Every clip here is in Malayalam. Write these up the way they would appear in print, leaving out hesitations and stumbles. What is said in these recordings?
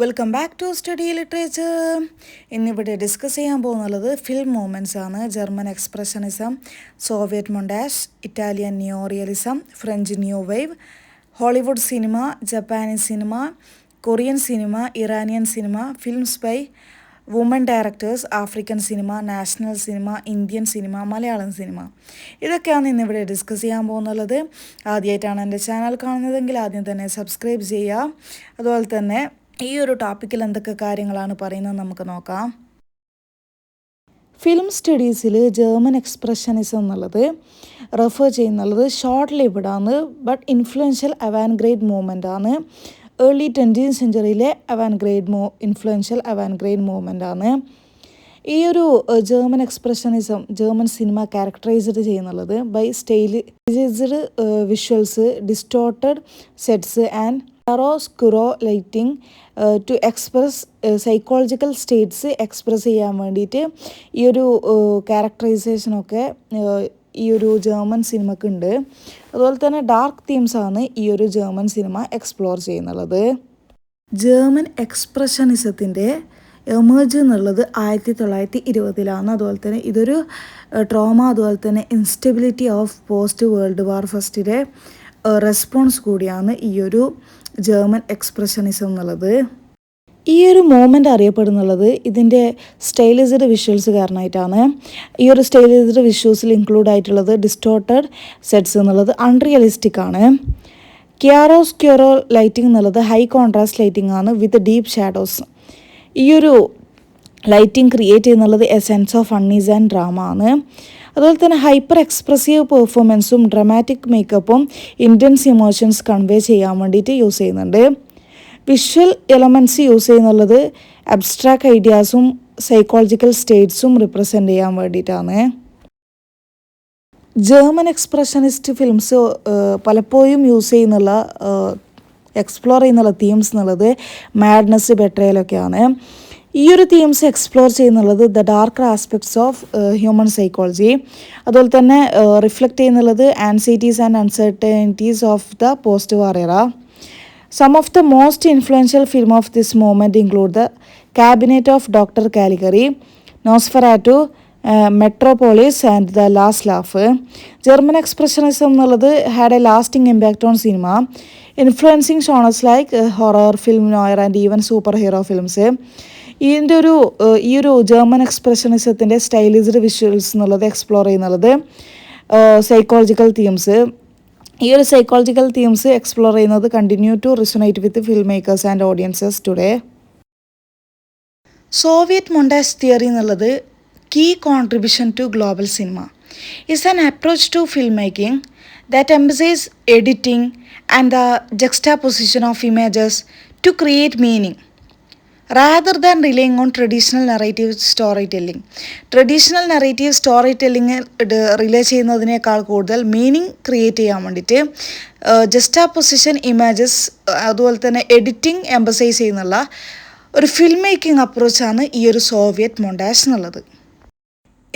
Welcome back to study literature. ഇന്നിവിടെ ഡിസ്കസ് ചെയ്യാൻ പോകുന്നത് ഫിലിം മൂവ്മെൻറ്റ്സ് ആണ്. German expressionism, Soviet montage, Italian new realism, French new wave, Hollywood cinema, Japanese cinema, Korean cinema, Iranian cinema, films by woman directors, African cinema, national cinema, Indian cinema, Malayalam cinema. ഇതൊക്കെയാണ് ഇന്നിവിടെ ഡിസ്കസ് ചെയ്യാൻ പോകുന്നത്. ആദ്യമായിട്ടാണ് എൻ്റെ ചാനൽ കാണുന്നതെങ്കിൽ ആദ്യം തന്നെ സബ്സ്ക്രൈബ് ചെയ്യുക. അതുപോലെ തന്നെ ഈ ഒരു ടോപ്പിക്കിൽ എന്തൊക്കെ കാര്യങ്ങളാണ് പറയുന്നത് നമുക്ക് നോക്കാം. ഫിലിം സ്റ്റഡീസിൽ ജർമ്മൻ എക്സ്പ്രഷനിസം എന്നുള്ളത് റെഫർ ചെയ്യുന്നുള്ളത് ഷോർട്ട് ലിവ്ഡ് ആണ്, ബട്ട് ഇൻഫ്ലുവൻഷ്യൽ അവാൻഗ്രേഡ് മൂവ്മെൻ്റ് ആണ്. ഏർലി 20th സെഞ്ച്വറിയിലെ ഇൻഫ്ലുവൻഷ്യൽ അവാൻഗ്രേഡ് മൂവ്മെൻ്റ് ആണ്. ഈ ഒരു German expressionism German cinema characterised ചെയ്യുന്നുള്ളത് by stylised visuals, distorted sets and chiaroscuro lighting to express psychological states express ചെയ്യാൻ വേണ്ടിയിട്ട് ഈ ഒരു ക്യാരക്ടറൈസേഷനൊക്കെ ഈ ഒരു ജർമ്മൻ സിനിമക്കുണ്ട്. അതുപോലെ തന്നെ ഡാർക്ക് തീംസാണ് ഈ ഒരു ജർമ്മൻ സിനിമ എക്സ്പ്ലോർ ചെയ്യുന്നുള്ളത്. ജർമ്മൻ എക്സ്പ്രഷനിസത്തിൻ്റെ എമേർജ് എന്നുള്ളത് 1920-ലാണ്. അതുപോലെ തന്നെ ഇതൊരു ട്രോമ, അതുപോലെ തന്നെ instability of post world war ഫസ്റ്റിലെ റെസ്പോൺസ് കൂടിയാണ് ഈ ഒരു ജർമ്മൻ എക്സ്പ്രഷനിസം എന്നുള്ളത്. ഈ ഒരു മൂവ്മെൻ്റ് അറിയപ്പെടുന്നുള്ളത് ഇതിൻ്റെ സ്റ്റൈലൈസ്ഡ് വിഷ്വൽസ് കാരണമായിട്ടാണ്. ഈ ഒരു സ്റ്റൈലൈസ്ഡ് വിഷ്വൽസിൽ ഇൻക്ലൂഡ് ആയിട്ടുള്ളത് ഡിസ്റ്റോർട്ടഡ് സെറ്റ്സ് എന്നുള്ളത് അൺറിയലിസ്റ്റിക് ആണ്. ക്യാറോസ്ക്യൂറോ ലൈറ്റിംഗ് എന്നുള്ളത് ഹൈ കോൺട്രാസ്റ്റ് ലൈറ്റിംഗ് ആണ് വിത്ത് ഡീപ്പ് ഷാഡോസ്. ഈ ഒരു ലൈറ്റിംഗ് ക്രിയേറ്റ് ചെയ്യുന്നുള്ളത് a sense of unease and drama ആണ്. അതുപോലെ തന്നെ ഹൈപ്പർ എക്സ്പ്രസീവ് പെർഫോമൻസും ഡ്രമാറ്റിക് മേക്കപ്പും ഇൻറ്റൻസ് ഇമോഷൻസ് കൺവേ ചെയ്യാൻ വേണ്ടിയിട്ട് യൂസ് ചെയ്യുന്നുണ്ട്. വിഷ്വൽ എലമെൻറ്റ്സ് യൂസ് ചെയ്യുന്നുള്ളത് അബ്സ്ട്രാക്ട് ഐഡിയാസും സൈക്കോളജിക്കൽ സ്റ്റേറ്റ്സും റിപ്രസെൻ്റ് ചെയ്യാൻ വേണ്ടിയിട്ടാണ്. ജർമ്മൻ എക്സ്പ്രഷനിസ്റ്റ് ഫിലിംസ് പലപ്പോഴും യൂസ് ചെയ്യുന്നുള്ള എക്സ്പ്ലോർ ചെയ്യുന്നുള്ള തീംസ് എന്നുള്ളത് മാഡ്നസ്, ബെട്രയലൊക്കെയാണ്. ഈ ഒരു തീംസ് എക്സ്പ്ലോർ ചെയ്യുന്നുള്ളത് the darker aspects of human psychology. അതുപോലെ തന്നെ റിഫ്ലക്റ്റ് ചെയ്യുന്നുള്ളത് anxieties and uncertainties of the post war era. Some of the most influential film of this moment include The Cabinet of Dr. Caligari, Nosferatu, Metropolis and The Last Laugh. German Expressionism എന്നുള്ളത് had a lasting impact on cinema, influencing genres like horror, film noir and even superhero films. ഈ ഒരു ജർമ്മൻ എക്സ്പ്രഷനിസത്തിൻ്റെ സ്റ്റൈലൈസ്ഡ് വിഷ്വൽസ് എന്നുള്ളത് എക്സ്പ്ലോർ ചെയ്യുന്നുള്ളത് സൈക്കോളജിക്കൽ തീംസ്. ഈ ഒരു സൈക്കോളജിക്കൽ തീംസ് എക്സ്പ്ലോർ ചെയ്യുന്നത് continue to resonate with film makers and audiences today. Soviet montage theory എന്നുള്ളത് key contribution to global cinema is an approach to film making that emphasise editing and the juxtaposition of images to create meaning rather than relying on traditional narrative storytelling. Traditional narrative story telling rely ചെയ്യുന്നതിനേക്കാൾ കൂടുതൽ മീനിങ് ക്രിയേറ്റ് ചെയ്യാൻ വേണ്ടിയിട്ട് ജസ്റ്റാപൊസിഷൻ, ഇമേജസ്, അതുപോലെ തന്നെ എഡിറ്റിംഗ് എംഫസൈസ് ചെയ്യുന്നുള്ള ഒരു ഫിൽം മേക്കിംഗ് അപ്രോച്ചാണ് ഈ ഒരു സോവിയറ്റ് മൊണ്ടാഷ് എന്നുള്ളത്.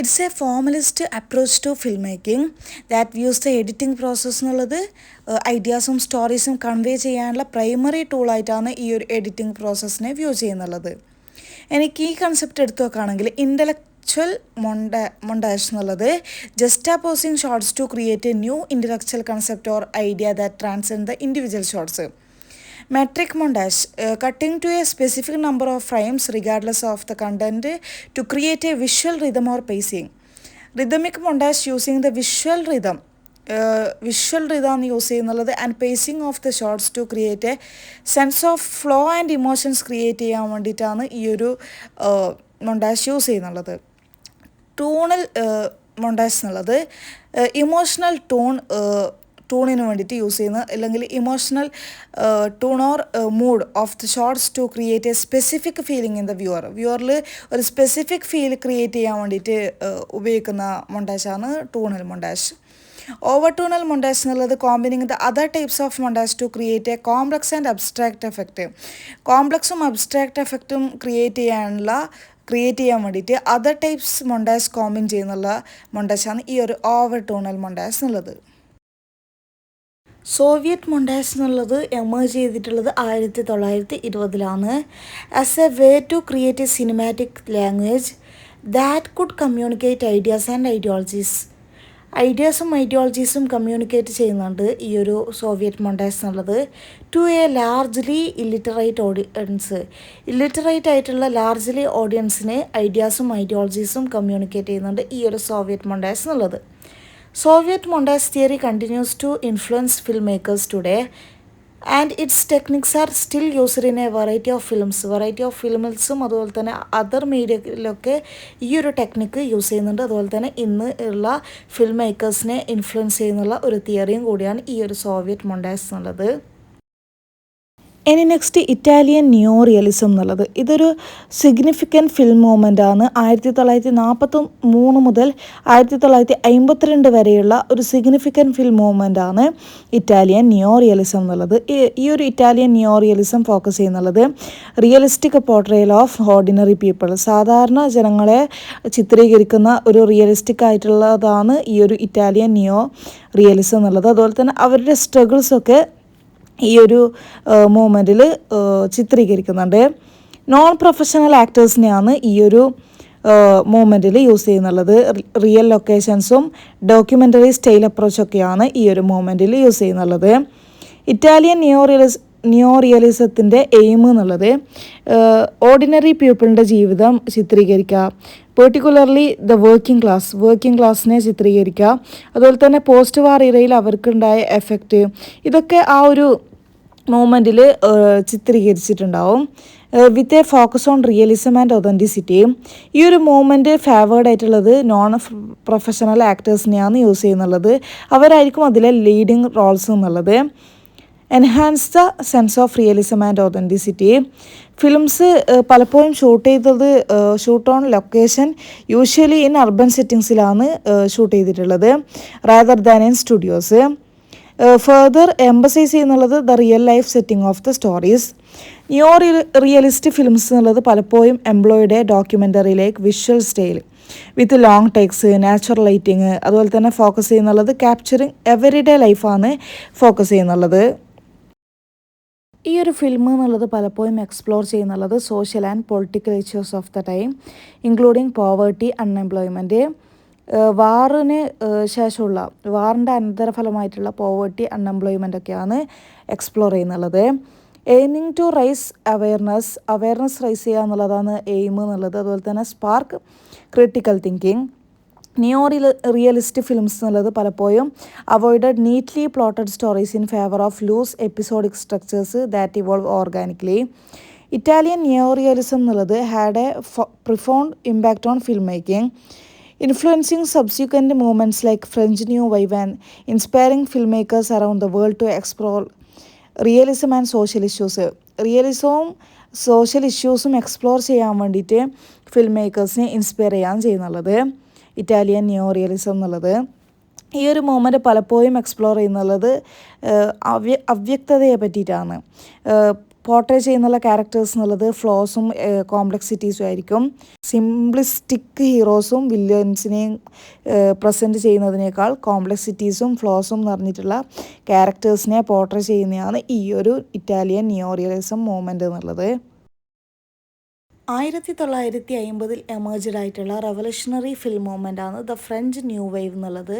It's a formalist approach to film making that views the editing process എന്നുള്ളത് ഐഡിയാസും സ്റ്റോറീസും കൺവേ ചെയ്യാനുള്ള പ്രൈമറി ടൂളായിട്ടാണ് ഈ ഒരു എഡിറ്റിംഗ് പ്രോസസ്സിനെ വ്യൂ ചെയ്യുന്നുള്ളത്. എനിക്ക് ഈ കൺസെപ്റ്റ് എടുത്തു നോക്കുകയാണെങ്കിൽ ഇൻ്റലക്ച്വൽ മൊണ്ടാഷ് എന്നുള്ളത് juxtaposing shots to create a new intellectual concept or idea that transcend the individual shots. Metric montage, cutting to a specific number of frames regardless of the content to create a visual rhythm or pacing. Rhythmic montage using the visual rhythm use ചെയ്യുന്നുള്ളത് and pacing of the shots to create a sense of flow and emotions create ചെയ്യാൻ വേണ്ടിയിട്ടാണ് ഈ ഒരു മൊണ്ടാഷ് യൂസ് ചെയ്യുന്നുള്ളത്. ടൂണൽ മൊണ്ടാഷ് എന്നുള്ളത് ഇമോഷണൽ ടൂണിന് വേണ്ടിയിട്ട് യൂസ് ചെയ്യുന്നത്, അല്ലെങ്കിൽ emotional tone or mood of the shots to create a specific feeling in the വ്യൂവറിൽ ഒരു സ്പെസിഫിക് ഫീൽ ക്രിയേറ്റ് ചെയ്യാൻ വേണ്ടിയിട്ട് ഉപയോഗിക്കുന്ന മൊണ്ടാഷാണ് tonal montage. Overtonal montage എന്നുള്ളത് combining the other types of montage to create a complex and abstract effect. കോംപ്ലക്സും അബ്സ്ട്രാക്റ്റ് എഫക്റ്റും ക്രിയേറ്റ് ചെയ്യാൻ വേണ്ടിയിട്ട് അതർ ടൈപ്സ് മൊണ്ടാഷ് കോമ്പിൻ ചെയ്യുന്നുള്ള മൊണ്ടാഷാണ് ഈ ഒരു ഓവർ ടൂണൽ മൊണ്ടാഷ് എന്നുള്ളത്. സോവിയറ്റ് മൊണ്ടാഷ് എന്നുള്ളത് എമേർജ് ചെയ്തിട്ടുള്ളത് 1920-ലാണ് as a way to create a cinematic language that could communicate ideas and ideologies. ഐഡിയാസും ഐഡിയോളജീസും കമ്മ്യൂണിക്കേറ്റ് ചെയ്യുന്നുണ്ട് ഈ ഒരു സോവിയറ്റ് മൊണ്ടാഷ് എന്നുള്ളത് to a largely illiterate audience. Illiterate ആയിട്ടുള്ള ലാർജ്ലി ഓഡിയൻസിന് ഐഡിയാസും ഐഡിയോളജീസും കമ്മ്യൂണിക്കേറ്റ് ചെയ്യുന്നുണ്ട് ഈ ഒരു സോവിയറ്റ് മൊണ്ടാഷ് എന്നുള്ളത്. Soviet montage theory continues to influence filmmakers today, and its techniques are still used in a variety of films. ഫിലിംസും അതുപോലെ തന്നെ അതർ മീഡിയയിലൊക്കെ ഈ ഒരു ടെക്നിക്ക് യൂസ് ചെയ്യുന്നുണ്ട്. അതുപോലെ തന്നെ ഇന്ന് ഉള്ള ഫിലിം മേക്കേഴ്സിനെ ഇൻഫ്ലുവൻസ് ചെയ്യുന്നുള്ള ഒരു തിയറിയും കൂടിയാണ് ഈ ഒരു സോവിയറ്റ് മൊണ്ടാഷ് എന്നുള്ളത്. ഇനി നെക്സ്റ്റ് ഇറ്റാലിയൻ നിയോ റിയലിസം എന്നുള്ളത്. ഇതൊരു സിഗ്നിഫിക്കൻറ്റ് ഫിലിം മൂവ്മെൻ്റാണ്. 1943 മുതൽ 1952 വരെയുള്ള ഒരു സിഗ്നിഫിക്കൻറ്റ് ഫിലിം മൂവ്മെൻ്റാണ് ഇറ്റാലിയൻ നിയോ റിയലിസം എന്നുള്ളത്. ഈ ഒരു ഇറ്റാലിയൻ നിയോ റിയലിസം ഫോക്കസ് ചെയ്യുന്നുള്ളത് realistic portrayal of ordinary people. സാധാരണ ജനങ്ങളെ ചിത്രീകരിക്കുന്ന ഒരു റിയലിസ്റ്റിക് ആയിട്ടുള്ളതാണ് ഈ ഒരു ഇറ്റാലിയൻ നിയോ റിയലിസം എന്നുള്ളത്. അതുപോലെ തന്നെ അവരുടെ സ്ട്രഗിൾസൊക്കെ ഈ ഒരു മൂവ്മെൻറ്റിൽ ചിത്രീകരിക്കുന്നുണ്ട്. നോൺ പ്രൊഫഷണൽ ആക്ടേഴ്സിനെയാണ് ഈ ഒരു മൂവ്മെൻറ്റിൽ യൂസ് ചെയ്യുന്നുള്ളത്. റിയൽ ലൊക്കേഷൻസും ഡോക്യുമെൻ്ററി സ്റ്റൈൽ അപ്രോച്ചൊക്കെയാണ് ഈ ഒരു മൂവ്മെൻറ്റിൽ യൂസ് ചെയ്യുന്നുള്ളത്. ഇറ്റാലിയൻ നിയോ റിയലിസത്തിൻ്റെ എയിം എന്നുള്ളത് ഓർഡിനറി പീപ്പിളിൻ്റെ ജീവിതം ചിത്രീകരിക്കുക, പെർട്ടിക്കുലർലി വർക്കിംഗ് ക്ലാസ്സിനെ ചിത്രീകരിക്കുക, അതുപോലെ തന്നെ പോസ്റ്റ് വാർ ഇറയിൽ അവർക്കുണ്ടായ എഫക്റ്റ്, ഇതൊക്കെ ആ ഒരു മൂവ്മെൻറ്റിൽ ചിത്രീകരിച്ചിട്ടുണ്ടാവും. With a focus on realism and authenticity. ഈ ഒരു മൂവ്മെൻറ്റ് ഫേവേർഡ് ആയിട്ടുള്ളത് നോൺ പ്രൊഫഷണൽ ആക്ടേഴ്സിനെയാണ് യൂസ് ചെയ്യുന്നുള്ളത്. അവരായിരിക്കും അതിലെ ലീഡിങ് റോൾസ് എന്നുള്ളത്. Enhance the sense of realism and authenticity. Films പലപ്പോഴും shoot on location usually in urban സെറ്റിങ്സിലാണ് ഷൂട്ട് ചെയ്തിട്ടുള്ളത് rather than in studios. Further emphasise ചെയ്യുന്നുള്ളത് the real life setting of the stories. Neo realist films എന്നുള്ളത് പലപ്പോഴും employed documentary like visual style വിത്ത് ലോങ് ടേക്സ്, നാച്ചുറൽ ലൈറ്റിങ്, അതുപോലെ തന്നെ ഫോക്കസ് ചെയ്യുന്നുള്ളത് ക്യാപ്ചറിങ് എവറിഡേ ലൈഫാണ് ഫോക്കസ് ചെയ്യുന്നുള്ളത്. ഈ ഒരു ഫിലിം എന്നുള്ളത് പലപ്പോഴും എക്സ്പ്ലോർ ചെയ്യുന്നുള്ളത് social and political issues of the time including poverty, unemployment. വാറിന് ശേഷമുള്ള വാറിൻ്റെ അനന്തരഫലമായിട്ടുള്ള പോവേർട്ടി, അൺഎംപ്ലോയ്മെൻ്റ് ഒക്കെയാണ് എക്സ്പ്ലോർ ചെയ്യുന്നുള്ളത്. Aiming to raise awareness raise ചെയ്യുക എന്നുള്ളതാണ് എയിം എന്നുള്ളത്. അതുപോലെ തന്നെ spark critical thinking. Neo realist films എന്നുള്ളത് പലപ്പോഴും avoided neatly plotted stories in favour of loose episodic structures that evolve organically. Italian neo realism എന്നുള്ളത് had a profound impact on film making, influencing subsequent movements like French new wave and inspiring film makers around the world to explore realism and social issues. റിയലിസവും സോഷ്യൽ ഇഷ്യൂസും എക്സ്പ്ലോർ ചെയ്യാൻ വേണ്ടിയിട്ട് ഫിലിം മേക്കേഴ്സിനെ ഇൻസ്പയർ ചെയ്യാൻ ചെയ്യുന്നുള്ളത് ഇറ്റാലിയൻ നിയോ റിയലിസം എന്നുള്ളത്. ഈ ഒരു മൂവ്മെൻറ്റ് പലപ്പോഴും എക്സ്പ്ലോർ ചെയ്യുന്നുള്ളത് അവ്യക്തതയെ പറ്റിയിട്ടാണ്. പോർട്രേ ചെയ്യുന്നുള്ള ക്യാരക്ടേഴ്സ് എന്നുള്ളത് ഫ്ലോസും കോംപ്ലക്സിറ്റീസും ആയിരിക്കും. സിംപ്ലിസ്റ്റിക് ഹീറോസും വില്ലൻസിനെയും പ്രസൻറ്റ് ചെയ്യുന്നതിനേക്കാൾ കോംപ്ലക്സിറ്റീസും ഫ്ലോസും നിറഞ്ഞിട്ടുള്ള ക്യാരക്ടേഴ്സിനെ പോർട്രേ ചെയ്യുന്നതാണ് ഈ ഒരു ഇറ്റാലിയൻ നിയോ റിയലിസം മൂവ്മെൻറ്റ് എന്നുള്ളത്. 1950 എമേർജ്ഡ് ആയിട്ടുള്ള റെവല്യൂഷണറി ഫിലിം മൂവ്മെൻ്റാണ് ദ ഫ്രഞ്ച് ന്യൂ വേവ് എന്നുള്ളത്.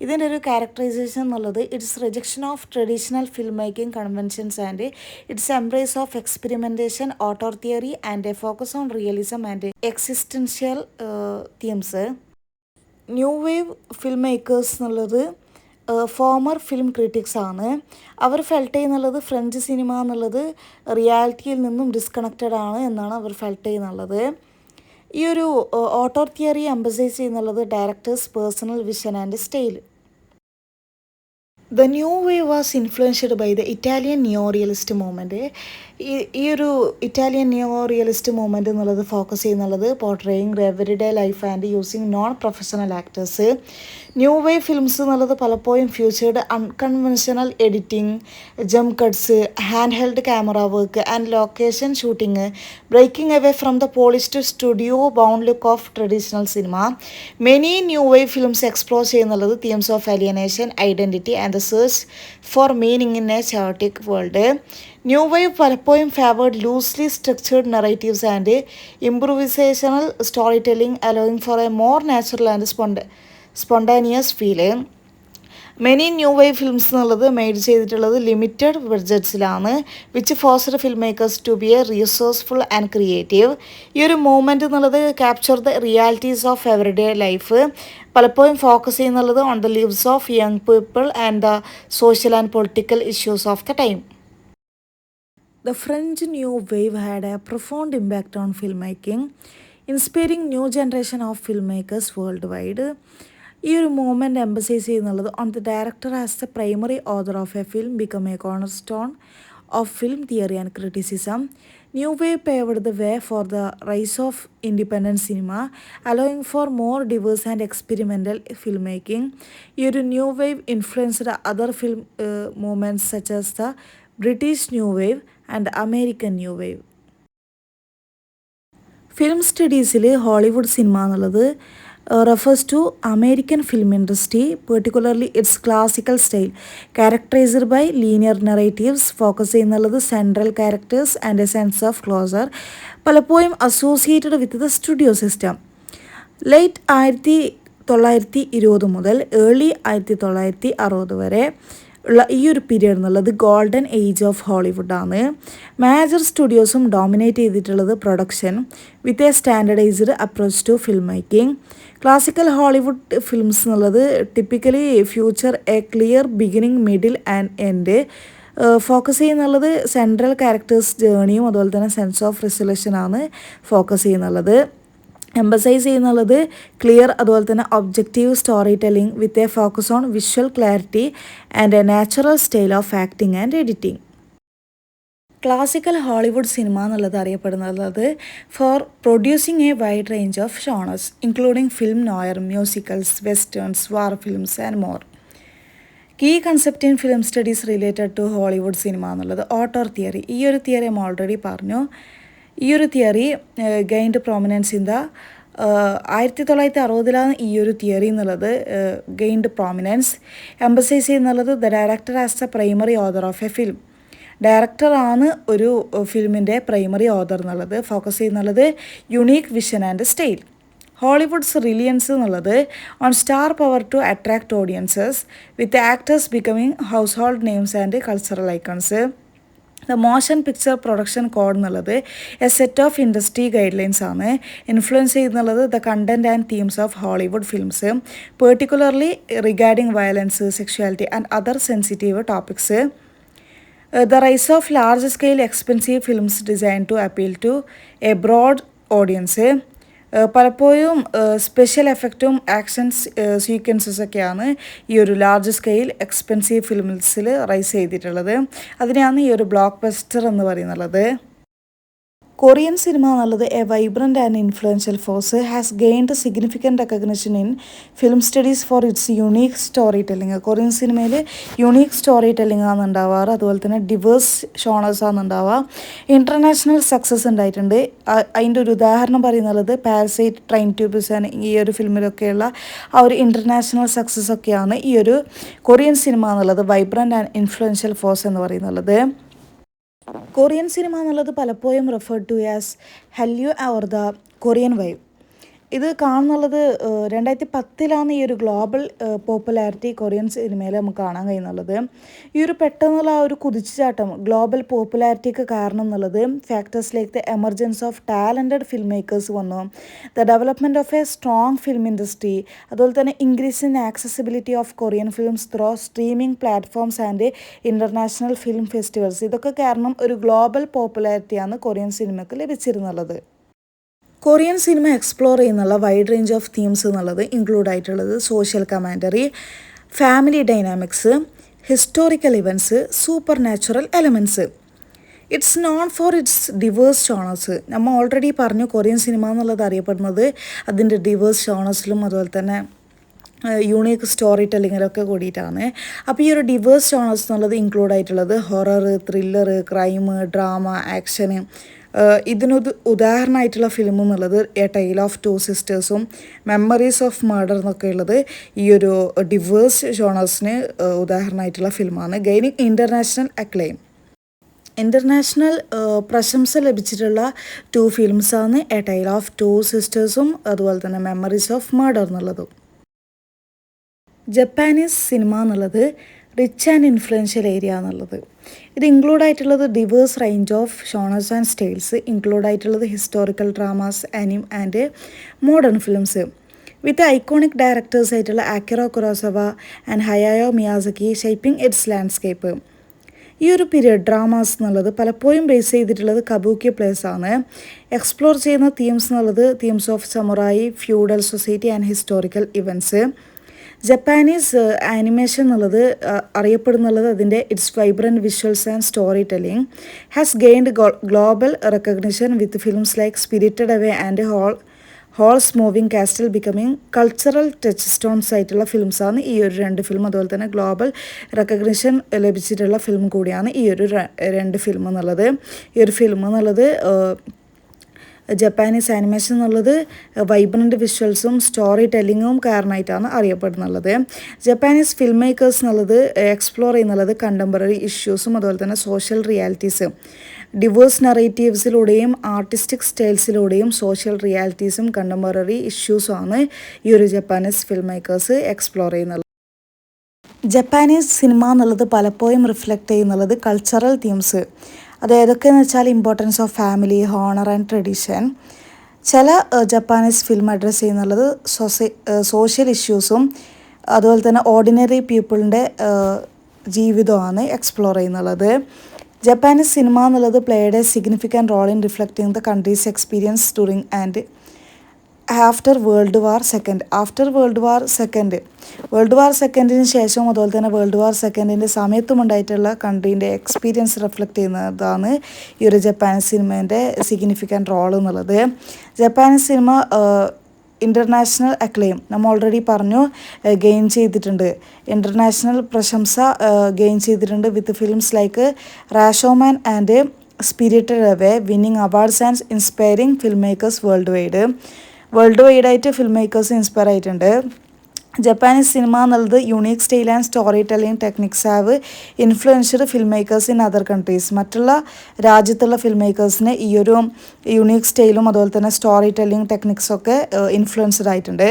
ഇതിൻ്റെ ഒരു ക്യാരക്ടറൈസേഷൻ എന്നുള്ളത് its rejection of traditional film making conventions and its embrace of experimentation, auteur theory and a focus on realism and existential themes. New wave film makers എന്നുള്ളത് ഫോമർ ഫിലിം ക്രിറ്റിക്സ് ആണ്. അവർ ഫെൽറ്റ് ചെയ്യുന്നുള്ളത് ഫ്രഞ്ച് സിനിമ എന്നുള്ളത് റിയാലിറ്റിയിൽ നിന്നും ഡിസ്കണക്റ്റഡ് ആണ് എന്നാണ് അവർ ഫെൽറ്റ് ചെയ്യുന്നുള്ളത്. ഈ ഒരു ഓട്ടോർ തിയറി എംബസൈസ് ചെയ്യുന്നുള്ളത് directors personal vision and style. The new wave was influenced by the Italian neo-realist movement. ഈ ഒരു ഇറ്റാലിയൻ ന്യൂ റിയലിസ്റ്റ് മൂവ്മെൻ്റ് എന്നുള്ളത് ഫോക്കസ് ചെയ്യുന്നുള്ളത് portraying everyday life and using non professional actors. New wave films എന്നുള്ളത് പലപ്പോഴും featured unconventional editing, jump cuts, hand held camera work and location shooting, breaking away from the polished studio bound look of traditional cinema. Many new wave films explore ചെയ്യുന്നുള്ളത് themes of alienation, identity and the search for meaning in a chaotic world. New wave പലപ്പോഴും favoured loosely structured narratives and improvisational story telling, allowing for a more natural and spontaneous feel. Many new wave films എന്നുള്ളത് മെയ്ഡ് ചെയ്തിട്ടുള്ളത് ലിമിറ്റഡ് ബഡ്ജറ്റ്സിലാണ്, which forced film makers to be a resourceful and creative. ഈ ഒരു മൂവ്മെൻറ്റ് എന്നുള്ളത് capture the realities of everyday life, പലപ്പോഴും ഫോക്കസ് ചെയ്യുന്നുള്ളത് on the lives of young people and the social and political issues of the time. The French New Wave had a profound impact on filmmaking, inspiring new generation of filmmakers worldwide. ഈ ഒരു മൂവ്മെൻറ്റ് എംബസൈസ് ചെയ്യുന്നുള്ളത് on the director as the primary author of a film become a cornerstone of film theory and criticism. New wave paved the way for the rise of independent cinema, allowing for more diverse and experimental filmmaking. ഈ ഒരു new wave influenced other film movements such as the British new wave and American new wave. Film സ്റ്റഡീസിൽ ഹോളിവുഡ് സിനിമ എന്നുള്ളത് refers to American film industry, particularly its classical style, characterized by linear narratives, focus ചെയ്യുന്നുള്ളത് central characters and a sense of closure, പലപ്പോഴും associated with the studio system. Late 1920 മുതൽ ഏർലി 1960 വരെ ഉള്ള ഈ ഒരു പീരിയഡ് എന്നുള്ളത് ഗോൾഡൻ ഏജ് ഓഫ് ഹോളിവുഡാണ്. മേജർ സ്റ്റുഡിയോസും ഡോമിനേറ്റ് ചെയ്തിട്ടുള്ളത് production with a standardised approach to filmmaking. Classical Hollywood films എന്നുള്ളത് typically feature a clear beginning, middle and end. Focus ചെയ്യുന്നുള്ളത് സെൻട്രൽ ക്യാരക്ടേഴ്സ് ജേണിയും അതുപോലെ തന്നെ സെൻസ് ഓഫ് റെസൊല്യൂഷനാണ് ഫോക്കസ് ചെയ്യുന്നുള്ളത്. എംബസൈസ് ചെയ്യുന്നുള്ളത് ക്ലിയർ അതുപോലെ തന്നെ objective storytelling with a focus on visual clarity and a natural style of acting and editing. Classical Hollywood cinema എന്നുള്ളത് അറിയപ്പെടുന്നത് for producing a wide range of genres including film noir, musicals, westerns, war films and more. Key concept in film studies related to Hollywood cinema എന്നുള്ളത് ഓട്ടോർ തിയറി. ഈ ഒരു തിയറി നമ്മൾ ഓൾറെഡി പറഞ്ഞു. ഈ ഒരു theory gained prominence in the 1960 ഈ ഒരു തിയറി എന്നുള്ളത് ഗെയിൻഡ് പ്രോമിനൻസ്. എംബസൈസ് ചെയ്യുന്നുള്ളത് the director as the primary author of a film. ഡയറക്ടറാണ് ഒരു ഫിലിമിൻ്റെ പ്രൈമറി ഓതർ എന്നുള്ളത്. ഫോക്കസ് ചെയ്യുന്നുള്ളത് unique vision and style. Hollywood's reliance എന്നുള്ളത് on star power to attract audiences with actors becoming household names and cultural icons. The motion picture production code എന്നുള്ളത് a set of industry guidelines ആണ്. ഇൻഫ്ലുവൻസ് ചെയ്യുന്നുള്ളത് the content and themes of Hollywood films, particularly regarding violence, sexuality and other sensitive topics. The rise of large-scale expensive films designed to appeal to a broad audience. പലപ്പോഴും സ്പെഷ്യൽ എഫക്റ്റും ആക്ഷൻസ് സീക്വൻസസൊക്കെയാണ് ഈ ഒരു ലാർജ് സ്കെയിൽ എക്സ്പെൻസീവ് ഫിലിംസിൽ റൈസ് ചെയ്തിട്ടുള്ളത്. അതിനെയാണ് ഈ ഒരു ബ്ലോക്ക് ബസ്റ്റർ എന്ന് പറയുന്നത്. കൊറിയൻ സിനിമ എന്നുള്ളത് A vibrant and influential force has gained significant recognition in film studies four it's unique story telling. Korean സിനിമയിൽ യുണീക്ക് സ്റ്റോറി ടെല്ലിംഗ് ആണ് ഉണ്ടാവാറ്, അതുപോലെ തന്നെ ഡിവേഴ്സ് ഷോണേഴ്സ് ആണ് ഉണ്ടാവുക. ഇൻ്റർനാഷണൽ സക്സസ് ഉണ്ടായിട്ടുണ്ട്. അതിൻ്റെ ഒരു ഉദാഹരണം പറയുന്നത് പാരസൈറ്റ്, ട്രെയിൻ ടു ബുസാൻ ഈ ഒരു ഫിലിമിലൊക്കെയുള്ള ആ ഒരു ഇൻ്റർനാഷണൽ സക്സസ് ഒക്കെയാണ് ഈ ഒരു കൊറിയൻ സിനിമ എന്നുള്ളത് വൈബ്രൻ്റ് ആൻഡ് ഇൻഫ്ലുവൻഷ്യൽ ഫോഴ്സ് എന്ന് പറയുന്നത്. കൊറിയൻ സിനിമ എന്നുള്ളത് പലപ്പോഴും referred to as Hallyu or the Korean wave. ഇത് കാണുന്നുള്ളത് 2010 ഈ ഒരു ഗ്ലോബൽ പോപ്പുലാരിറ്റി കൊറിയൻ സിനിമയിൽ നമുക്ക് കാണാൻ കഴിയുന്നുള്ളത്. ഈ ഒരു പെട്ടെന്നുള്ള ആ ഒരു കുതിച്ചുചാട്ടം ഗ്ലോബൽ പോപ്പുലാരിറ്റിക്ക് കാരണം എന്നുള്ളത് factors like the emergence of talented filmmakers വന്നു, the development of a strong film industry, അതുപോലെ തന്നെ increase in accessibility of Korean films through streaming platforms and international film festivals. ഇതൊക്കെ കാരണം ഒരു ഗ്ലോബൽ പോപ്പുലാരിറ്റിയാണ് കൊറിയൻ സിനിമയ്ക്ക് ലഭിച്ചിരുന്നുള്ളത്. കൊറിയൻ സിനിമ എക്സ്പ്ലോർ ചെയ്യുന്നുള്ള വൈഡ് റേഞ്ച് ഓഫ് തീംസ് എന്നുള്ളത് ഇൻക്ലൂഡ് ആയിട്ടുള്ളത് social commentary, family dynamics, historical events, supernatural elements. It's known for its diverse genres. നമ്മൾ ഓൾറെഡി പറഞ്ഞു കൊറിയൻ സിനിമ എന്നുള്ളത് അറിയപ്പെടുന്നത് അതിൻ്റെ ഡിവേഴ്സ് ജോണേഴ്സിലും അതുപോലെ തന്നെ യൂണീക്ക് സ്റ്റോറി ടെല്ലിങ്ങിലൊക്കെ കൂടിയിട്ടാണ്. അപ്പോൾ ഈ ഒരു ഡിവേഴ്സ് ജോണേഴ്സ് എന്നുള്ളത് ഇൻക്ലൂഡ് ആയിട്ടുള്ളത് horror, thriller, crime, drama, action. ഇതിനൊരു ഉദാഹരണമായിട്ടുള്ള ഫിലിം എന്നുള്ളത് എ ടൈൽ ഓഫ് ടു സിസ്റ്റേഴ്സും മെമ്മറീസ് ഓഫ് മർഡർ എന്നൊക്കെ ഉള്ളത് ഈ ഒരു ഡിവേഴ്സ് ജോണേഴ്സിന് ഉദാഹരണമായിട്ടുള്ള ഫിലിമാണ്. Gaining international acclaim. ഇൻ്റർനാഷണൽ പ്രശംസ ലഭിച്ചിട്ടുള്ള 2 ഫിലിംസാണ് എ ടൈൽ ഓഫ് ടു സിസ്റ്റേഴ്സും അതുപോലെ തന്നെ മെമ്മറീസ് ഓഫ് മർഡർ എന്നുള്ളതും. ജപ്പാനീസ് സിനിമ എന്നുള്ളത് റിച്ച് ആൻഡ് ഇൻഫ്ലുവൻഷ്യൽ ഏരിയ എന്നുള്ളത്. ഇത് ഇൻക്ലൂഡ് ആയിട്ടുള്ളത് diverse range of genres and styles, include ആയിട്ടുള്ളത് historical dramas, anime and modern films with iconic directors ആയിട്ടുള്ള Akira Kurosawa and Hayao Miyazaki shaping its landscape. ഈ ഒരു പീരിയഡ് ഡ്രാമാസ് എന്നുള്ളത് പലപ്പോഴും ബേസ് ചെയ്തിട്ടുള്ളത് കബൂക്കി പ്ലേസ് ആണ്. എക്സ്പ്ലോർ ചെയ്യുന്ന തീംസ് എന്നുള്ളത് themes of samurai, feudal society and historical events. Japanese animation എന്നുള്ളത് അറിയപ്പെടുന്നുള്ളത് അതിൻ്റെ it's vibrant visuals and story telling has gained global recognition with films like spirited away and Howl's moving castle becoming cultural touch stones ആയിട്ടുള്ള ഫിലിംസാണ് ഈ ഒരു 2 ഫിലിം. അതുപോലെ തന്നെ ഗ്ലോബൽ റെക്കഗ്നിഷൻ ലഭിച്ചിട്ടുള്ള ഫിലിം കൂടിയാണ് ഈ ഒരു 2 ഫിലിം എന്നുള്ളത്. ഈ ഒരു ഫിലിം എന്നുള്ളത് ജപ്പാനീസ് ആനിമേഷൻ എന്നുള്ളത് വൈബ്രൻറ്റ് വിഷ്വൽസും സ്റ്റോറി ടെല്ലിങ്ങും കാരണമായിട്ടാണ് അറിയപ്പെടുന്നുള്ളത്. ജപ്പാനീസ് ഫിലിം മേക്കേഴ്സ് എന്നുള്ളത് എക്സ്പ്ലോർ ചെയ്യുന്നുള്ളത് കണ്ടംപററി ഇഷ്യൂസും അതുപോലെ തന്നെ സോഷ്യൽ റിയാലിറ്റീസ്. ഡിവേഴ്സ് നറേറ്റീവ്സിലൂടെയും ആർട്ടിസ്റ്റിക് സ്റ്റൈൽസിലൂടെയും സോഷ്യൽ റിയാലിറ്റീസും കണ്ടംപററി ഇഷ്യൂസുമാണ് ഈ ഒരു ജപ്പാനീസ് ഫിലിം മേക്കേഴ്സ് എക്സ്പ്ലോർ ചെയ്യുന്നത്. ജപ്പാനീസ് സിനിമ എന്നുള്ളത് പലപ്പോഴും റിഫ്ലക്റ്റ് ചെയ്യുന്നുള്ളത് കൾച്ചറൽ തീംസ്. അത് ഏതൊക്കെയെന്ന് വെച്ചാൽ importance of family, honour and tradition. ചില ജപ്പാനീസ് ഫിലിം അഡ്രസ്സ് ചെയ്യുന്നുള്ളത് സോഷ്യൽ ഇഷ്യൂസും അതുപോലെ തന്നെ ഓർഡിനറി പീപ്പിളിൻ്റെ ജീവിതമാണ് എക്സ്പ്ലോർ ചെയ്യുന്നുള്ളത്. ജപ്പാനീസ് സിനിമ എന്നുള്ളത് played a significant role in reflecting the country's experience during and after World War second. World War സെക്കൻഡിന് ശേഷവും അതുപോലെ തന്നെ വേൾഡ് വാർ സെക്കൻഡിൻ്റെ സമയത്തും ഉണ്ടായിട്ടുള്ള കൺട്രീൻ്റെ എക്സ്പീരിയൻസ് റിഫ്ലക്റ്റ് ചെയ്യുന്നതാണ് ഈ ഒരു ജപ്പാനീസ് സിനിമേൻ്റെ സിഗ്നിഫിക്കൻറ്റ് റോൾ എന്നുള്ളത്. ജപ്പാനീസ് സിനിമ ഇൻ്റർനാഷണൽ അക്ലെയിം നമ്മൾ ഓൾറെഡി പറഞ്ഞു ഗെയിൻ ചെയ്തിട്ടുണ്ട്. ഇൻ്റർനാഷണൽ പ്രശംസ ഗെയിൻ ചെയ്തിട്ടുണ്ട് with films like Rashomon and Spirited Away winning awards and inspiring filmmakers world വൈഡായിട്ട് ഫിലിം മേക്കേഴ്സ് ഇൻസ്പയർ ആയിട്ടുണ്ട്. ജപ്പാനീസ് സിനിമ എന്നുള്ളത് unique style and story telling techniques have influenced filmmakers in other countries. മറ്റുള്ള രാജ്യത്തുള്ള ഫിലിം മേക്കേഴ്സിന് ഈ ഒരു യുണീക്ക് സ്റ്റൈലും അതുപോലെ തന്നെ സ്റ്റോറി ടെല്ലിംഗ് ടെക്നിക്സൊക്കെ ഇൻഫ്ലുവൻസ്ഡ് ആയിട്ടുണ്ട്.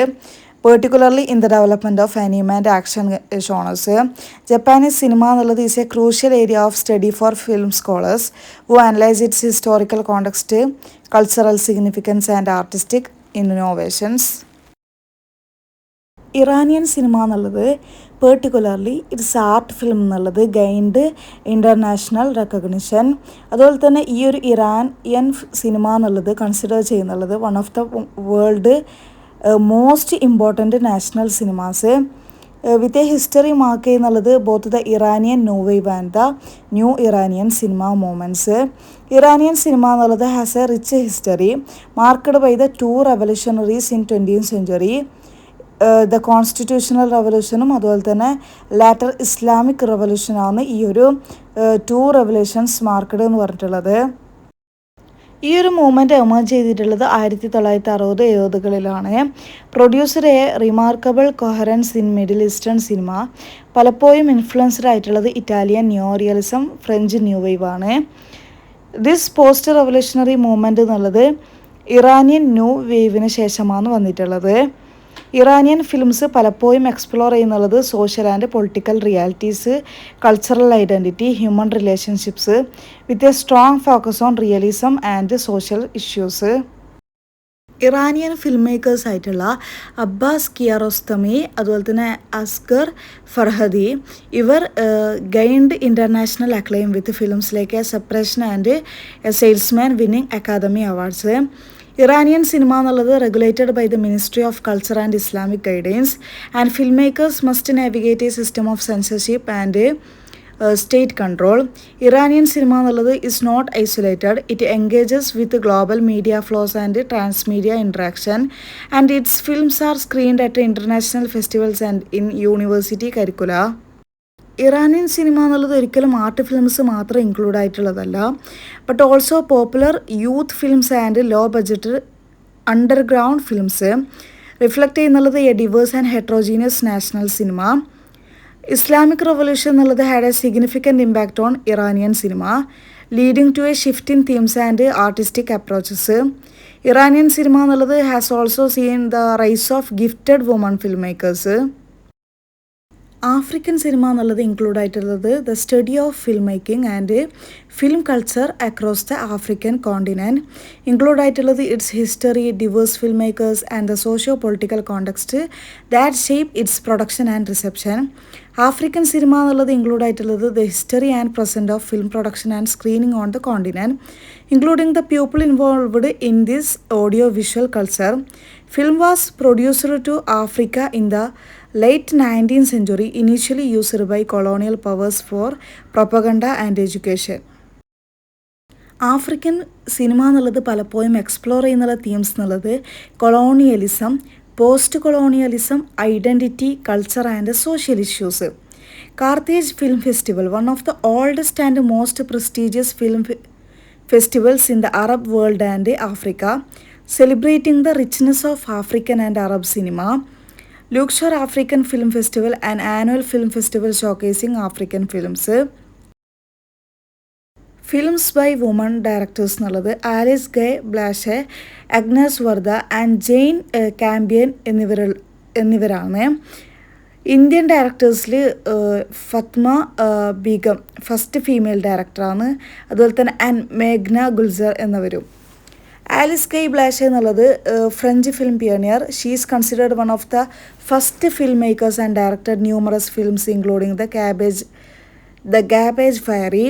Particularly in the development of anime and action genres. Japanese cinema എന്നുള്ളത് is a crucial area of study for film scholars who analyse its historical context, cultural significance and artistic innovations. Iranian cinema എന്നുള്ളത് പെർട്ടിക്കുലർലി ഇറ്റ്സ് ആർട്ട് ഫിലിം എന്നുള്ളത് ഗെയിൻഡ് ഇൻ്റർനാഷണൽ റെക്കഗ്നിഷൻ. അതുപോലെ തന്നെ ഈ ഒരു ഇറാനിയൻ സിനിമ എന്നുള്ളത് കൺസിഡർ ചെയ്യുന്നുള്ളത് one of the world most important national cinemas with A history mark ചെയ്യുന്നുള്ളത് both the Iranian new wave and the new Iranian cinema movements. Iranian cinema എന്നുള്ളത് has a rich history marked by the 2 revolutionaries in 20th century. The constitutional റെവല്യൂഷനും അതുപോലെ തന്നെ ലാറ്റർ ഇസ്ലാമിക് റെവല്യൂഷനാണ് ഈ ഒരു 2 റെവല്യൂഷൻസ് മാർക്കഡ് എന്ന് പറഞ്ഞിട്ടുള്ളത്. ഈ ഒരു മൂവ്മെൻറ്റ് എമേർജ് ചെയ്തിട്ടുള്ളത് 1960-70കളിലാണ്. Producer a remarkable coherence in middle eastern cinema. പലപ്പോഴും ഇൻഫ്ലുവൻസ്ഡ് ആയിട്ടുള്ളത് Italian new realism, French new wave ആണ്. ദിസ് പോസ്റ്റ് റെവല്യൂഷണറി മൂവ്മെൻറ്റ് എന്നുള്ളത് ഇറാനിയൻ ന്യൂ വേവിന് ശേഷമാണ് വന്നിട്ടുള്ളത്. ഇറാനിയൻ ഫിലിംസ് പലപ്പോഴും എക്സ്പ്ലോർ ചെയ്യുന്നുള്ളത് social and political realities, cultural identity, human relationships with a strong focus on realism and social issues. Iranian filmmakers ആയിട്ടുള്ള അബ്ബാസ് കിയാറോസ്തമി അതുപോലെ തന്നെ അസ്ഗർ ഫർഹദി ഇവർ gained international acclaim with films like A Separation and A Salesman winning Academy Awards. Iranian cinema എന്നുള്ളത് regulated by the Ministry of Culture and Islamic Guidance and filmmakers must navigate a system of censorship and state control. Iranian cinema എന്നുള്ളത് is not isolated. It engages with global media flows and transmedia interaction and its films are screened at international festivals and in university curricula. Iranian cinema എന്നുള്ളത് ഒരിക്കലും ആർട്ട് ഫിലിംസ് മാത്രം include ആയിട്ടുള്ളതല്ല, but also popular youth films and low budget underground films reflect ചെയ്യുന്നുള്ളത് a diverse and heterogeneous national cinema. Islamic revolution എന്നുള്ളത് had a significant impact on Iranian cinema, leading to a shift in themes and artistic approaches. Iranian cinema എന്നുള്ളത് has also seen the rise of gifted woman filmmakers. African cinema എന്നുള്ളത് ഇൻക്ലൂഡ് ആയിട്ടുള്ളത് the study of filmmaking and film culture across the African continent. Include ആയിട്ടുള്ളത് it's history, divorce film makers and the socio political context that shape it's production and reception. African cinema എന്നുള്ളത് ഇൻക്ലൂഡ് ആയിട്ടുള്ളത് the history and present of film production and screening on the continent, including the people involved in this audio visual culture. Film was produced to Africa in the late 19th century, initially used by colonial powers for propaganda and education. African cinema എന്നുള്ളത് പലപ്പോഴും എക്സ്പ്ലോർ ചെയ്യുന്ന തീംസ് എന്നുള്ളത് colonialism, post colonialism, identity, culture and social issues. Carthage film festival, one of the oldest and most prestigious film festivals in the Arab world and Africa, celebrating the richness of African and Arab cinema. Luxor African Film Festival, an annual film festival showcasing African films. Films by women directors എന്നുള്ളത് Alice Guy Blaché, Agnès Varda and Jane Campion എന്നിവരാണ്. ഇന്ത്യൻ ഡയറക്ടേഴ്സിൽ ഫത്മ ബീഗം ഫസ്റ്റ് ഫീമെയിൽ ഡയറക്ടറാണ്. അതുപോലെ തന്നെ മേഘ്ന ഗുൽസർ എന്നിവരും. ആലിസ് ഗൈ ബ്ലാഷെ എന്നുള്ളത് French film pioneer. She is considered one of the first filmmakers and directed numerous films including the Garbage Fairy.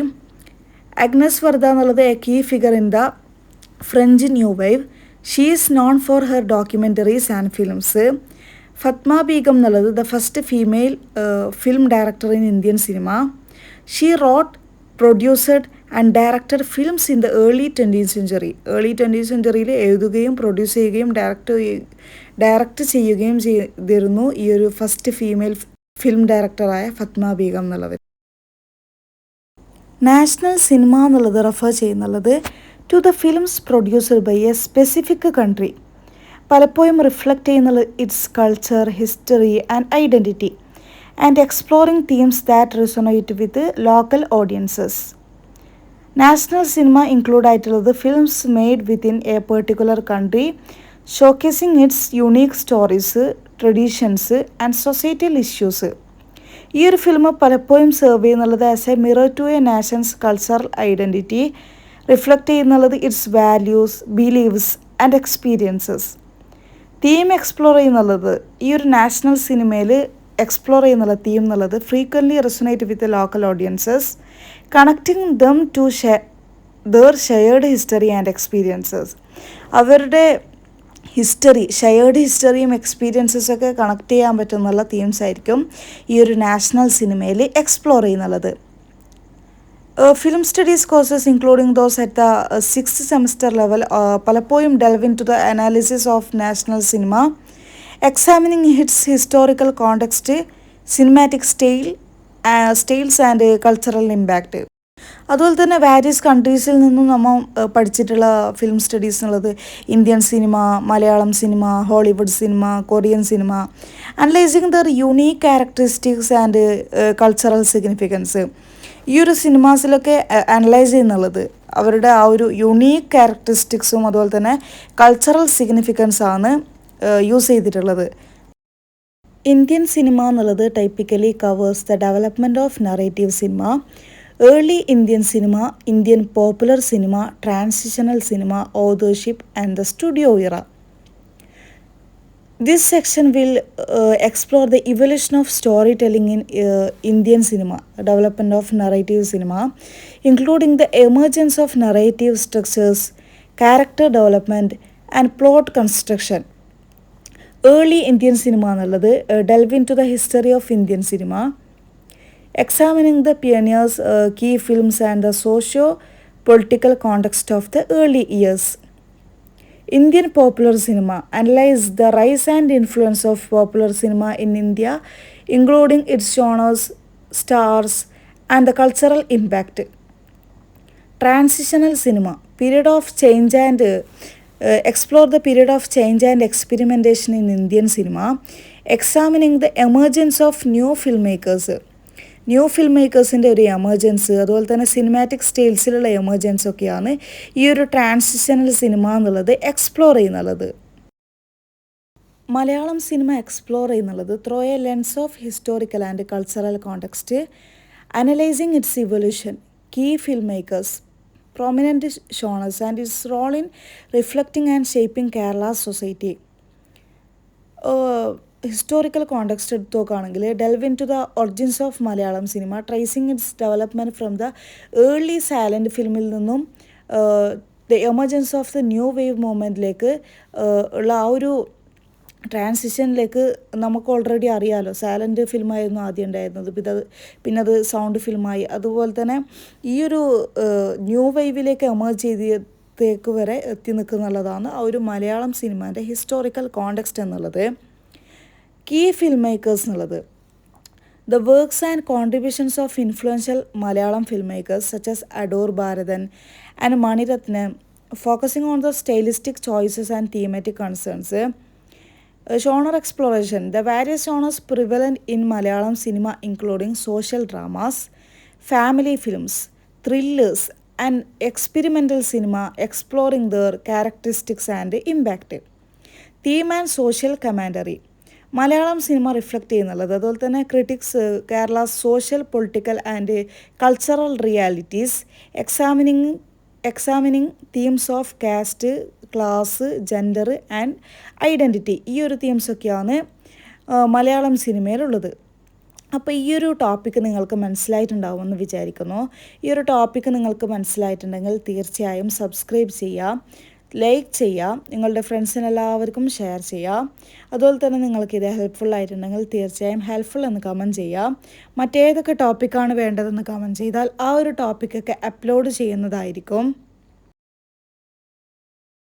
Agnès Varda എന്നുള്ളത് a key figure in the French new wave. She is known for her documentaries and films. Fatma Begum എന്നുള്ളത് the first female film director in Indian cinema. She wrote, produced and directed films in the early 20th century. Early 20th centuryയിൽ എഴുതുകയും പ്രൊഡ്യൂസ് ചെയ്യുകയും ഡയറക്റ്റ് ചെയ്യുകയും ചെയ്തിരുന്നു ഈ ഒരു ഫസ്റ്റ് ഫീമെയിൽ ഫിലിം ഡയറക്ടറായ ഫത്മ ബീഗം എന്നുള്ളത്. നാഷണൽ സിനിമ എന്നുള്ളത് റെഫർ ചെയ്യുന്നുള്ളത് to the films produced by a specific country. പലപ്പോഴും റിഫ്ലക്റ്റ് ചെയ്യുന്നത് its culture, history and identity and exploring themes that resonate with local audiences. National cinema include ആയിട്ടുള്ളത് films made within a particular country, showcasing its unique stories, traditions and societal issues. ഈ ഒരു ഫിലിം പലപ്പോഴും സെർവ് ചെയ്യുന്നുള്ളത് as a mirror to a nation's cultural identity, reflect ചെയ്യുന്നുള്ളത് its values, believes and experiences. Theme explore ചെയ്യുന്നുള്ളത് ഈ ഒരു നാഷണൽ സിനിമയിൽ എക്സ്പ്ലോർ ചെയ്യുന്നുള്ള തീം എന്നുള്ളത് frequently resonate with local audiences, connecting them to their shared history and experiences. അവരുടെ ഹിസ്റ്ററി, ഷെയർഡ് ഹിസ്റ്ററിയും എക്സ്പീരിയൻസസൊക്കെ കണക്ട് ചെയ്യാൻ പറ്റുന്നുള്ള തീംസ് ആയിരിക്കും ഈ ഒരു നാഷണൽ സിനിമയിൽ എക്സ്പ്ലോർ ചെയ്യുന്നുള്ളത്. Film studies courses including those at the 6th semester level പലപ്പോഴും delve into the analysis of national cinema, examining its historical context, cinematic styles and cultural impact. അതുപോലെ തന്നെ വാരിയസ് കൺട്രീസിൽ നിന്നും നമ്മൾ പഠിച്ചിട്ടുള്ള ഫിലിം സ്റ്റഡീസ് എന്നുള്ളത് Indian cinema, Malayalam cinema, Hollywood cinema, Korean cinema, analysing their unique characteristics and cultural significance. ഈ ഒരു സിനിമാസിലൊക്കെ അനലൈസ് ചെയ്യുന്നുള്ളത് അവരുടെ ആ ഒരു യുണീക്ക് ക്യാരക്ടറിസ്റ്റിക്സും അതുപോലെ തന്നെ കൾച്ചറൽ സിഗ്നിഫിക്കൻസാണ് യൂസ് ചെയ്തിട്ടുള്ളത്. ഇന്ത്യൻ സിനിമ എന്നുള്ളത് typically covers the development of narrative cinema, early Indian cinema, Indian popular cinema, transitional cinema, authorship and the studio ഇറ. This section will explore the evolution of storytelling in Indian cinema, development of narrative cinema, including the emergence of narrative structures, character development, and plot construction. Early Indian cinema എന്നുള്ളത് delve into the history of Indian cinema. examining the pioneers, key films, and the socio political context of the early years. Indian popular cinema analyze the rise and influence of popular cinema in India, including its genres, stars, and the cultural impact. Transitional cinema, period of change and explore the period of change and experimentation in Indian cinema, examining the emergence of new film മേക്കേഴ്സിൻ്റെ ഒരു എമർജൻസ്, അതുപോലെ തന്നെ സിനിമാറ്റിക് സ്റ്റൈൽസിലുള്ള എമർജൻസ് ഒക്കെയാണ് ഈ ഒരു ട്രാൻസിഷണൽ സിനിമ എന്നുള്ളത് എക്സ്പ്ലോർ ചെയ്യുന്നുള്ളത്. മലയാളം സിനിമ എക്സ്പ്ലോർ ചെയ്യുന്നുള്ളത് through a lens of historical and cultural context, analysing its evolution, key film makers, prominent genres and its role in reflecting and shaping Kerala's society. Historical context എടുത്ത് നോക്കുകയാണെങ്കിൽ delve into the origins of Malayalam cinema, tracing its development from the early silent ഫിലിമിൽ നിന്നും the emergence of the new wave മൂവ്മെൻറ്റിലേക്ക് ഉള്ള ആ ഒരു ട്രാൻസിഷനിലേക്ക് നമുക്ക് ഓൾറെഡി അറിയാമല്ലോ. സൈലൻറ്റ് ഫിലിമായിരുന്നു ആദ്യം ഉണ്ടായിരുന്നത്, പിന്നെ അത് സൗണ്ട് ഫിലിമായി. അതുപോലെ തന്നെ ഈ ഒരു ന്യൂ വേവിലേക്ക് എമർജ് ചെയ്തേക്ക് വരെ എത്തി നിൽക്കുന്നുള്ളതാണ് ആ ഒരു മലയാളം സിനിമേൻ്റെ ഹിസ്റ്റോറിക്കൽ കോണ്ടെക്സ്റ്റ് എന്നുള്ളത്. കീ ഫിൽം മേക്കേഴ്സ് എന്നുള്ളത് the works and contributions of influential Malayalam film makers such as Adoor Bharathan and Mani Ratnam, focusing on the stylistic choices and thematic concerns. Genre exploration, the various genres prevalent in Malayalam cinema including social dramas, family films, thrillers and experimental cinema, exploring their characteristics and impact. Theme and social commentary, Malayalam cinema reflect ചെയ്യുന്നുള്ളത് അതുപോലെ തന്നെ critics Kerala social political and cultural realities, examining themes of caste, class, gender and identity. ഈ ഒരു തീംസൊക്കെയാണ് മലയാളം സിനിമയിലുള്ളത്. അപ്പോൾ ഈ ഒരു ടോപ്പിക്ക് നിങ്ങൾക്ക് മനസ്സിലായിട്ടുണ്ടാവുമെന്ന് വിചാരിക്കുന്നു. ഈ ഒരു ടോപ്പിക്ക് നിങ്ങൾക്ക് മനസ്സിലായിട്ടുണ്ടെങ്കിൽ തീർച്ചയായും സബ്സ്ക്രൈബ് ചെയ്യുക, ലൈക്ക് ചെയ്യുക, നിങ്ങളുടെ ഫ്രണ്ട്സിനെല്ലാവർക്കും ഷെയർ ചെയ്യുക. അതുപോലെ തന്നെ നിങ്ങൾക്കിത് ഹെൽപ്ഫുൾ ആയിട്ടുണ്ടെങ്കിൽ തീർച്ചയായും ഹെൽപ്ഫുൾ എന്ന് കമൻറ്റ് ചെയ്യുക. മറ്റേതൊക്കെ ടോപ്പിക്കാണ് വേണ്ടതെന്ന് കമൻറ്റ് ചെയ്താൽ ആ ഒരു ടോപ്പിക്കൊക്കെ അപ്ലോഡ് ചെയ്യുന്നതായിരിക്കും.